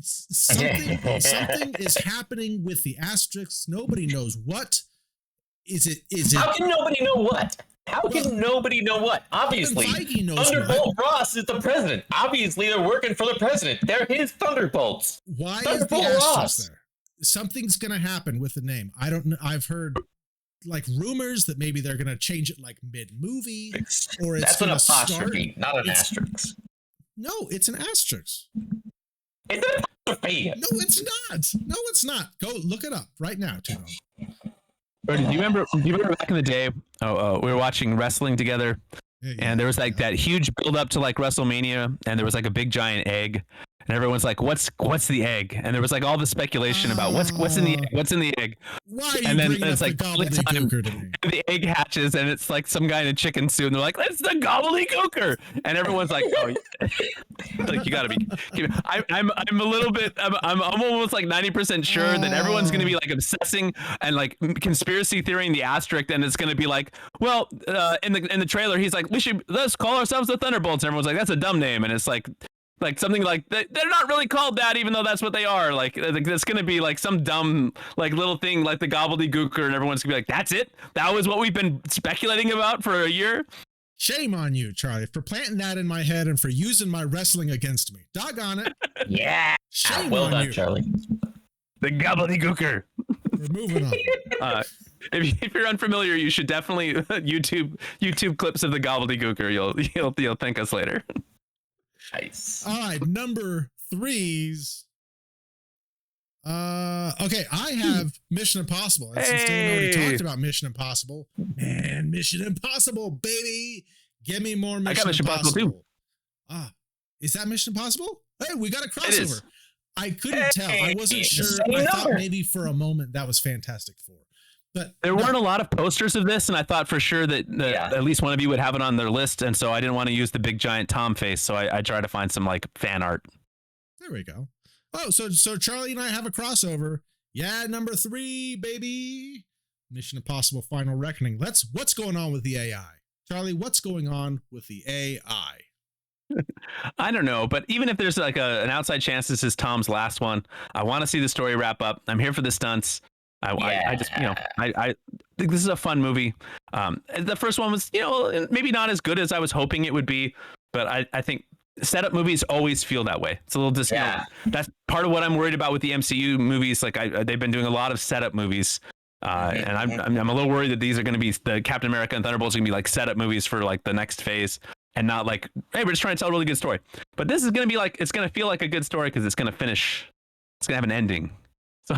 Something is happening with the asterisks. Nobody knows what. Is it? How can nobody know what? How can nobody know what? Obviously, Thunderbolt Ross is the president. Obviously, they're working for the president. They're his Thunderbolts. Why is the asterisk there? Something's going to happen with the name. I don't know. I've heard like rumors that maybe they're going to change it like mid-movie, or it's an apostrophe, not an asterisk. No, it's an asterisk. It's an apostrophe. No, it's not. No, it's not. Go look it up right now, Tino. Do you remember back in the day? We were watching wrestling together, and there was like that huge build up to like WrestleMania, and there was like a big giant egg, and everyone's like, "What's the egg?" And there was like all the speculation about what's in the egg, what's in the egg. Why are you bringing up the gobbledygooker to me? The egg hatches, and it's like some guy in a chicken suit, and they're like, "It's the gobbledygooker," and everyone's like, "Oh, like you gotta be." I'm a little bit. I'm almost like 90% sure that everyone's gonna be like obsessing and like conspiracy theorying the asterisk, and it's gonna be like, well, in the trailer, he's like, let's call ourselves the Thunderbolts. And everyone's like, that's a dumb name, and it's like something like they're not really called that, even though that's what they are. Like it's gonna be like some dumb like little thing like the gobbledygooker, and everyone's gonna be like, that's it. That was what we've been speculating about for a year. Shame on you, Charlie, for planting that in my head and for using my wrestling against me. Doggone it. Yeah. Shame well on done, you, Charlie. The gobbledygooker. We're moving on. If you're unfamiliar, you should definitely YouTube clips of the gobbledygooker. You'll thank us later. Nice. All right, number 3's. Okay, I have Mission Impossible. And since Dylan already talked about Mission Impossible, man, Mission Impossible, baby. Give me more Mission Impossible. I got Mission Impossible too. Is that Mission Impossible? Hey, we got a crossover. I couldn't tell. I wasn't sure. I thought maybe for a moment that was Fantastic Four. But there weren't a lot of posters of this, and I thought for sure that at least one of you would have it on their list, and so I didn't want to use the big giant Tom face, so I tried to find some like fan art. There we go. Oh, so Charlie and I have a crossover. Yeah, number 3, baby. Mission Impossible Final Reckoning. What's going on with the AI? Charlie, what's going on with the AI? I don't know, but even if there's like an outside chance this is Tom's last one, I want to see the story wrap up. I'm here for the stunts. I just, I think this is a fun movie. The first one was, maybe not as good as I was hoping it would be, but I think setup movies always feel that way. It's a little that's part of what I'm worried about with the MCU movies. Like they've been doing a lot of setup movies. And I'm a little worried that these are going to be the Captain America and Thunderbolts are going to be like setup movies for like the next phase, and not like, hey, we're just trying to tell a really good story. But this is going to be like, it's going to feel like a good story because it's going to finish. It's going to have an ending. So,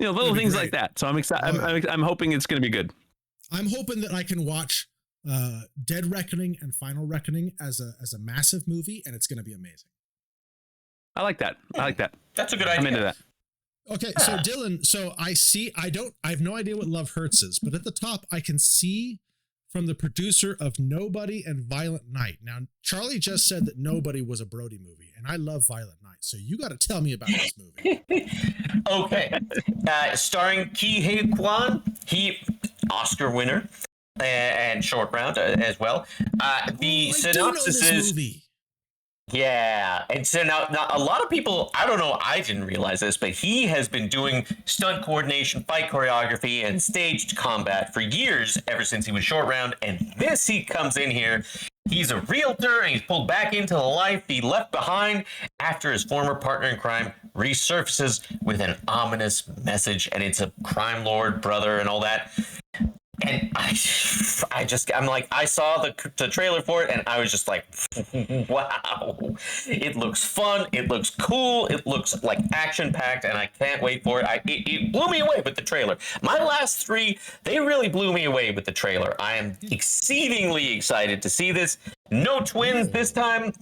little things like that. So I'm excited. I'm hoping it's going to be good. I'm hoping that I can watch Dead Reckoning and Final Reckoning as a massive movie, and it's going to be amazing. I like that. That's a good idea. I'm into that. Okay, so Dylan, I have no idea what Love Hurts is, but at the top I can see from the producer of Nobody and Violent Night. Now, Charlie just said that Nobody was a Brody movie, and I love Violent Night, so you got to tell me about this movie. Okay. Starring Ki Hye Kwan, he Oscar winner and short round as well. The synopsis is... Movie. Yeah, and so now a lot of people, I don't know, I didn't realize this, but he has been doing stunt coordination, fight choreography, and staged combat for years, ever since he was short round, and he comes in here, he's a realtor, and he's pulled back into the life he left behind after his former partner in crime resurfaces with an ominous message, and it's a crime lord brother and all that. And I saw the trailer for it, and I was just like, wow, it looks fun, it looks cool, it looks like action-packed, and I can't wait for it. It blew me away with the trailer. My last 3, they really blew me away with the trailer. I am exceedingly excited to see this. No twins this time,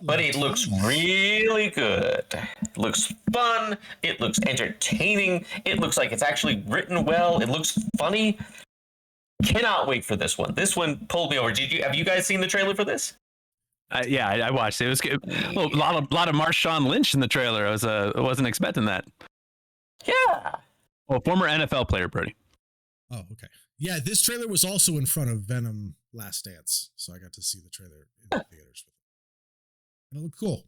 but it looks really good. It looks fun. It looks entertaining. It looks like it's actually written well. It looks funny. Cannot wait for this one. This one pulled me over. Have you guys seen the trailer for this? Yeah, I watched it. It was good. A lot of Marshawn Lynch in the trailer. I wasn't expecting that. Yeah. Well, former NFL player, Brody. Oh, okay. Yeah, this trailer was also in front of Venom Last Dance, so I got to see the trailer in the theaters with it. And it looked cool.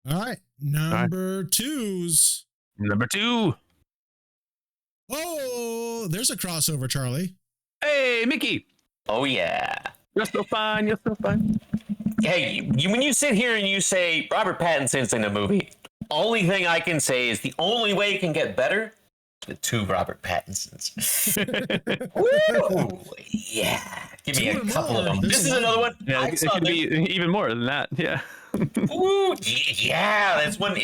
All right, number twos. Number 2. Oh, there's a crossover, Charlie. Hey, Mickey. Oh yeah. You're so fine. You're so fine. Hey, when you sit here and you say Robert Pattinson's in a movie, only thing I can say is the only way it can get better, the 2 Robert Pattinsons. Woo! Yeah. Give me a couple of them. This is another one. Yeah, it could be even more than that. Yeah. Ooh, yeah, this one,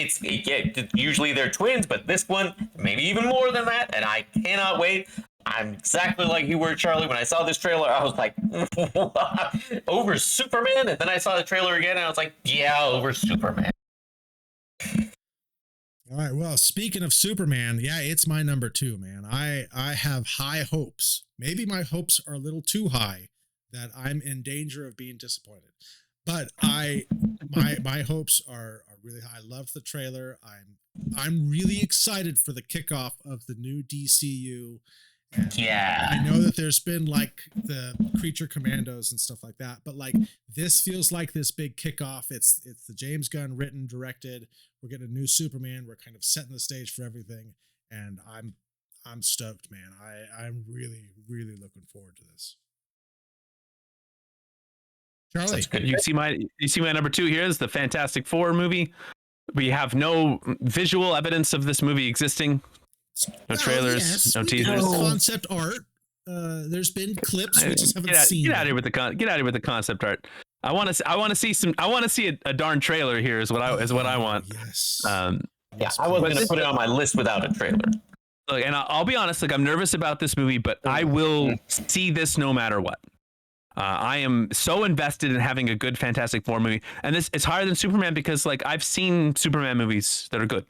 usually they're twins, but this one, maybe even more than that, and I cannot wait. I'm exactly like you were, Charlie. When I saw this trailer, I was like, over Superman? And then I saw the trailer again, and I was like, yeah, over Superman. All right. Well, speaking of Superman, yeah, it's my number 2, man. I have high hopes. Maybe my hopes are a little too high that I'm in danger of being disappointed. But my hopes are really high. I love the trailer. I'm really excited for the kickoff of the new DCU. And Yeah. I know that there's been like the Creature Commandos and stuff like that, but like this feels like this big kickoff. It's the James Gunn written, directed. We're getting a new Superman. We're kind of setting the stage for everything, and I'm stoked, man. I'm really looking forward to this. Charlie, You see my number 2 here is the Fantastic Four movie. We have no visual evidence of this movie existing. No trailers, yes, no we teasers. got concept art. There's been clips we just haven't seen. Get out of here with the concept art. I want to see a darn trailer here is what I want. Yes. Yeah, I wasn't going to put it on my list without a trailer. Look, and I'll be honest, like I'm nervous about this movie, but I will see this no matter what. I am so invested in having a good Fantastic Four movie, and it's higher than Superman because like I've seen Superman movies that are good.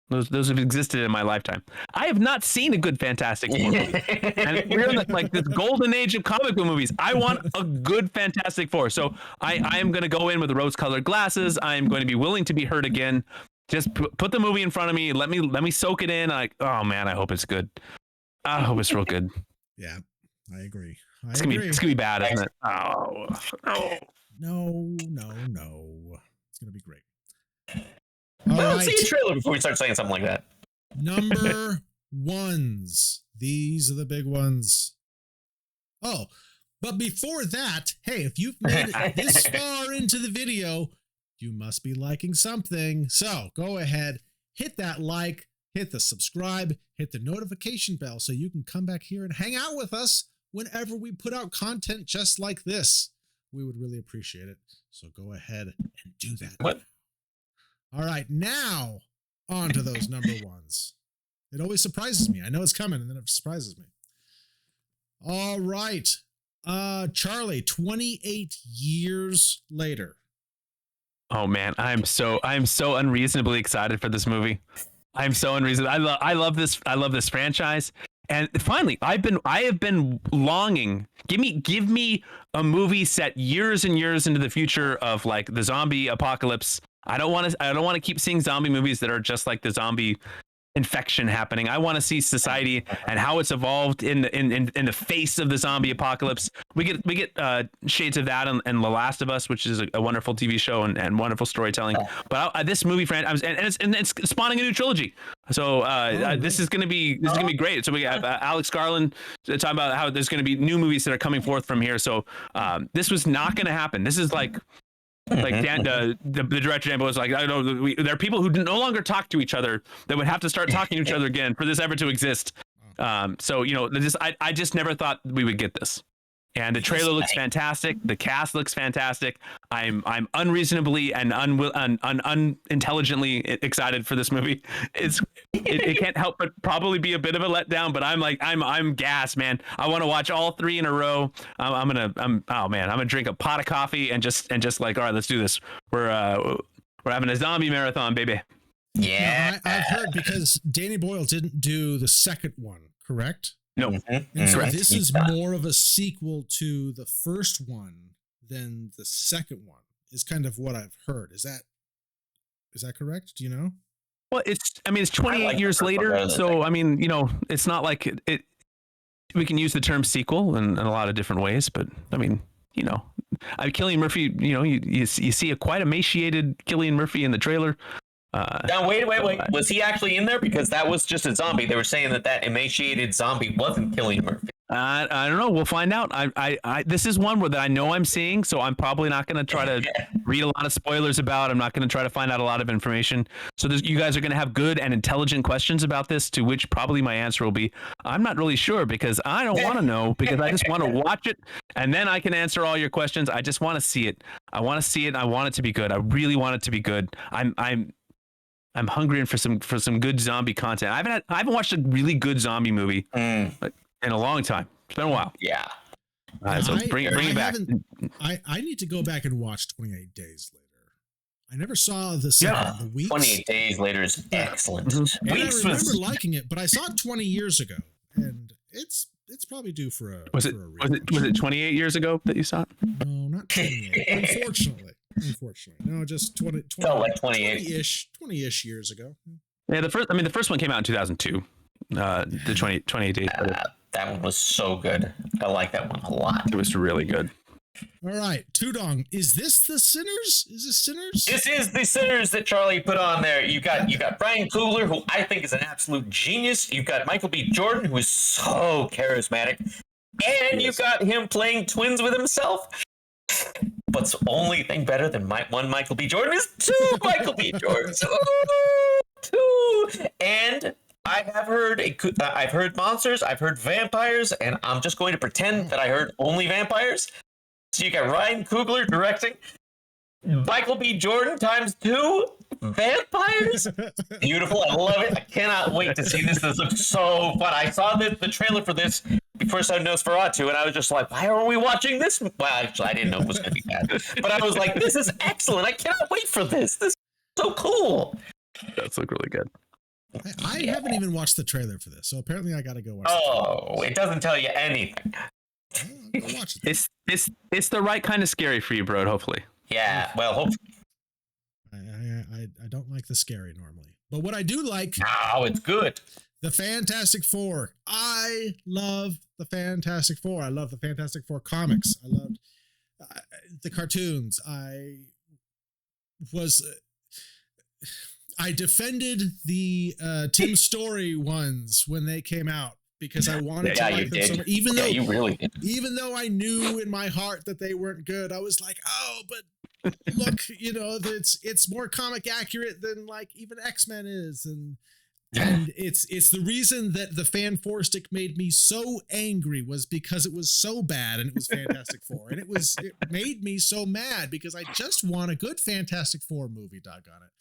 Those have existed in my lifetime. I have not seen a good Fantastic Four movie, and we're in like this golden age of comic book movies. I want a good Fantastic Four, so I am going to go in with rose-colored glasses. I am going to be willing to be hurt again. Just put the movie in front of me. Let me soak it in. Like, oh man, I hope it's good. I hope it's real good. Yeah, I agree. It's gonna be bad, isn't it? Oh, no. It's gonna be great. Well, see a trailer before we start saying something like that. Number 1s. These are the big ones. Oh, but before that, hey, if you've made it this far into the video, you must be liking something. So go ahead, hit that like, hit the subscribe, hit the notification bell so you can come back here and hang out with us whenever we put out content just like this. We would really appreciate it. So go ahead and do that. What? All right, now on to those number 1s. It always surprises me. I know it's coming and then it surprises me. All right. Charlie, 28 years later. Oh man, I'm so unreasonably excited for this movie. I'm so unreasonable. I love this franchise. And finally, I have been longing. Give me a movie set years and years into the future of like the zombie apocalypse. I don't want to keep seeing zombie movies that are just like the zombie infection happening. I want to see society and how it's evolved in the face of the zombie apocalypse. We get shades of that in The Last of Us, which is a wonderful TV show and wonderful storytelling. But this movie franchise, and it's spawning a new trilogy. So this is gonna be great. So we have Alex Garland talking about how there's gonna be new movies that are coming forth from here. So this was not gonna happen. This is like Dan, the director Dan was like, I don't know, there are people who no longer talk to each other that would have to start talking to each other again for this ever to exist. So I just never thought we would get this. And the trailer looks fantastic. The cast looks fantastic. I'm unreasonably and unintelligently excited for this movie. It can't help but probably be a bit of a letdown, but I'm gassed, man. I want to watch all 3 in a row. I'm gonna drink a pot of coffee and just like, all right, let's do this. We're having a zombie marathon, baby. Yeah, no, I've heard because Danny Boyle didn't do the second one, correct? No. And so this is more of a sequel to the first one than the second one, is kind of what I've heard. Is that correct? Do you know? Well, it's I 28 like the years first one better later. than the So, second. I mean, it's not like we can use the term sequel in a lot of different ways, but I mean, Cillian Murphy, you see a quite emaciated Cillian Murphy in the trailer. Now, wait. So, Was he actually in there? Because that was just a zombie. They were saying that emaciated zombie wasn't Cillian Murphy. I don't know. We'll find out. This is one that I know I'm seeing, so I'm probably not going to try to read a lot of spoilers about. I'm not going to try to find out a lot of information. So you guys are going to have good and intelligent questions about this, to which probably my answer will be, I'm not really sure, because I don't want to know, because I just want to watch it, and then I can answer all your questions. I just want to see it. I want to see it. I want it to be good. I really want it to be good. I'm hungry for some good zombie content. I haven't watched a really good zombie movie in a long time. It's been a while. Yeah. So bring it back. I need to go back and watch 28 Days Later. I never saw the second, the Weeks. 28 Days Later is excellent. Mm-hmm. And I remember liking it, but I saw it 20 years ago, and it's probably due for a was it 28 years ago that you saw it? No, not 28. Unfortunately, no, just 20 felt like 28 20-ish years ago. Yeah, the first one came out in 2002. The 28 Days Later. That one was so good. I like that one a lot. It was really good. All right, Tudong, is this the Sinners? Is this Sinners? This is the Sinners that Charlie put on there. You got Ryan Coogler, who I think is an absolute genius. You've got Michael B. Jordan, who is so charismatic, and you got him playing twins with himself. What's the only thing better than one Michael B. Jordan is two Michael B. Jordans. Two. And I've heard monsters, I've heard vampires, and I'm just going to pretend that I heard only vampires. So you got Ryan Coogler directing, Michael B. Jordan times 2 vampires. Beautiful, I love it. I cannot wait to see this. This looks so fun. I saw the trailer for this before I saw Nosferatu, and I was just like, why are we watching this? Well, actually, I didn't know it was going to be bad, but I was like, this is excellent. I cannot wait for this. This is so cool. That's look really good. I haven't even watched the trailer for this, so apparently I got to go watch. Oh, it doesn't tell you anything. I'll go watch it. It's the right kind of scary for you, bro. Hopefully. Yeah. Well, hopefully. I don't like the scary normally, but what I do like. Oh, it's good. The Fantastic Four. I love the Fantastic Four. I love the Fantastic Four comics. I loved the cartoons. I defended the Tim Story ones when they came out because I wanted to like them so much. Even though you really did. Even though I knew in my heart that they weren't good, I was like, oh, but look, it's more comic accurate than like even X-Men is, and it's the reason that the Fan Four stick made me so angry was because it was so bad and it was Fantastic Four, and it made me so mad because I just want a good Fantastic Four movie, doggone it.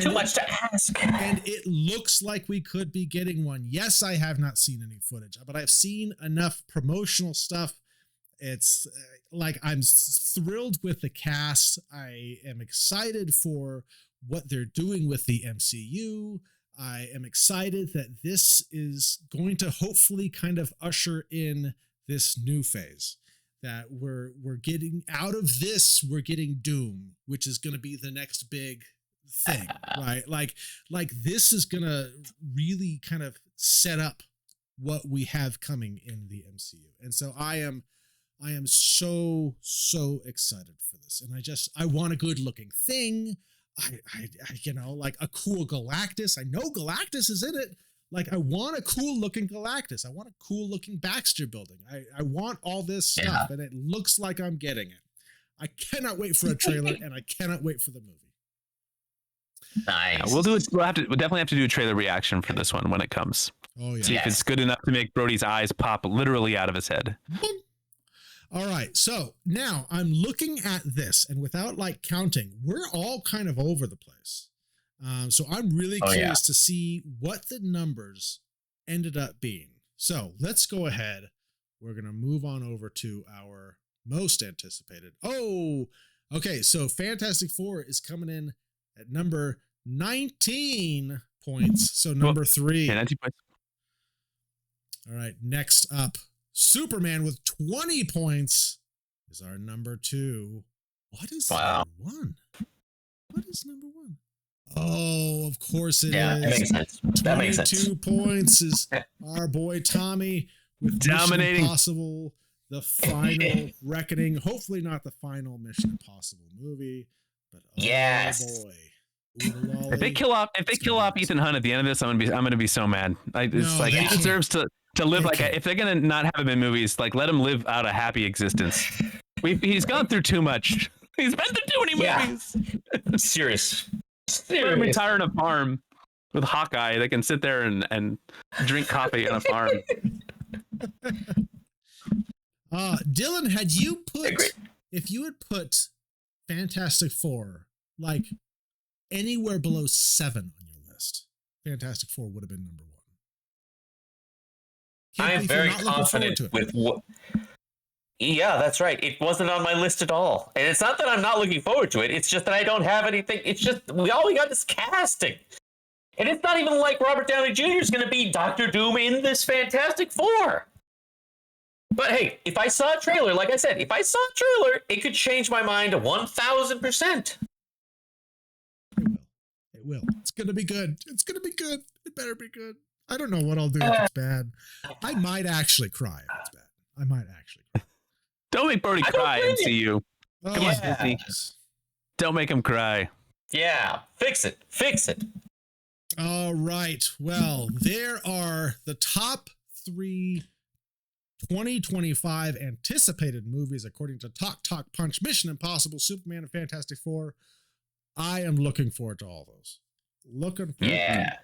Too much to ask. And it looks like we could be getting one. Yes, I have not seen any footage, but I've seen enough promotional stuff. It's like I'm thrilled with the cast. I am excited for what they're doing with the MCU. I am excited that this is going to hopefully kind of usher in this new phase. That we're getting out of this, we're getting Doom, which is going to be the next big thing, right? Like this is gonna really kind of set up what we have coming in the MCU, and so I am so excited for this, and I want a good looking thing. I like a cool Galactus. I know Galactus is in it. Like I want a cool looking Galactus. I want a cool looking Baxter building. I want all this stuff, and it looks like I'm getting it. I cannot wait for a trailer, and I cannot wait for the movie. Nice. Yeah, we'll definitely have to do a trailer reaction for this one when it comes. Oh yeah. See if it's good enough to make Brody's eyes pop literally out of his head. All right. So now I'm looking at this, and without like counting, we're all kind of over the place. So I'm really curious to see what the numbers ended up being. So let's go ahead. We're going to move on over to our most anticipated. Oh, okay. So Fantastic Four is coming in at number 19 points. So number 3. Yeah, 19 points. All right. Next up, Superman with 20 points is our number 2. What is number 1? What is number 1? Oh, of course it Yeah, is. that makes sense. That makes sense. 22 points is our boy Tommy with Dominating. Mission Impossible, the final reckoning. Hopefully not the final Mission Impossible movie, but Yes. oh boy. Ooh, If they kill off Ethan Hunt at the end of this, I'm gonna be so mad. No, Like they he can't. deserves to live They like can't. if they're gonna not have him in movies, like let him live out a happy existence. He's gone through too much. He's been through too many Yeah. movies. Serious. Let him retire on a farm with Hawkeye. They can sit there and drink coffee on a farm. Dylan, had you Agree. put, if you had put Fantastic Four like anywhere below 7 on your list, Fantastic Four would have been number 1. I am very confident with what. Yeah, that's right. It wasn't on my list at all. And it's not that I'm not looking forward to it. It's just that I don't have anything. It's just all we got is casting. And it's not even like Robert Downey Jr. is going to be Doctor Doom in this Fantastic Four. But hey, if I saw a trailer, like I said, if I saw a trailer, it could change my mind 1,000%. It will. It's going to be good. It's going to be good. It better be good. I don't know what I'll do if it's bad. I might actually cry if it's bad. I might actually cry. Don't make Brody cry, MCU. Oh, Come on, Yeah. Disney. Don't make him cry. Yeah, fix it. Fix it. All right. Well, there are the top 3 2025 anticipated movies according to Talk Punch, Mission Impossible, Superman, and Fantastic Four. I am looking forward to all those. Looking forward. Yeah.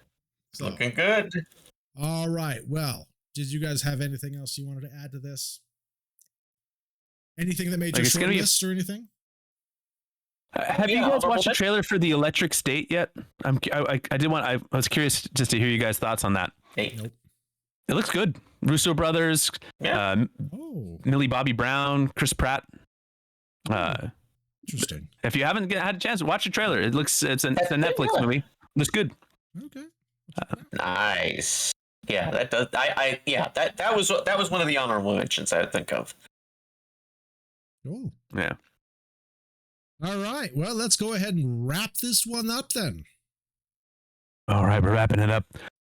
So, Looking good. all right. Well, did you guys have anything else you wanted to add to this? Anything that made Like, your it's short gonna be- list or anything? Have you Yeah, guys Honorable watched the Mention. trailer for the Electric State yet? I was curious just to hear you guys' thoughts on that. Hey. Nope. It looks good. Russo brothers, Yeah. Oh, Millie Bobby Brown, Chris Pratt. interesting. If you haven't had a chance, watch the trailer. It's a Netflix Yeah. movie. Looks good. Okay. Nice. Yeah, that does. That was one of the honorable mentions I would think of. Cool. Yeah. All right. Well, let's go ahead and wrap this one up then. All right, we're wrapping it up.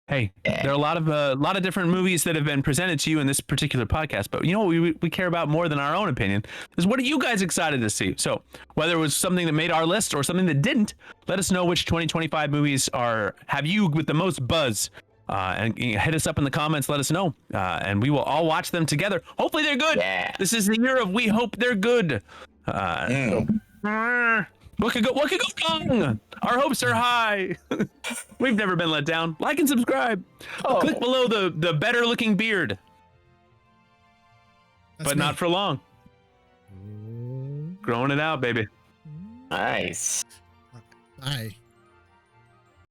Hey, Yeah. there are a lot of different movies that have been presented to you in this particular podcast, but you know what we care about more than our own opinion is what are you guys excited to see? So whether it was something that made our list or something that didn't, let us know which 2025 movies have you with the most buzz. And hit us up in the comments, let us know, and we will all watch them together. Hopefully they're good. Yeah. This is the year of we hope they're good. What could go wrong? Our hopes are high. We've never been let down. Like and subscribe. Oh. Click below the better looking beard, That's but me. not for long. Growing it out, baby. Nice. Bye.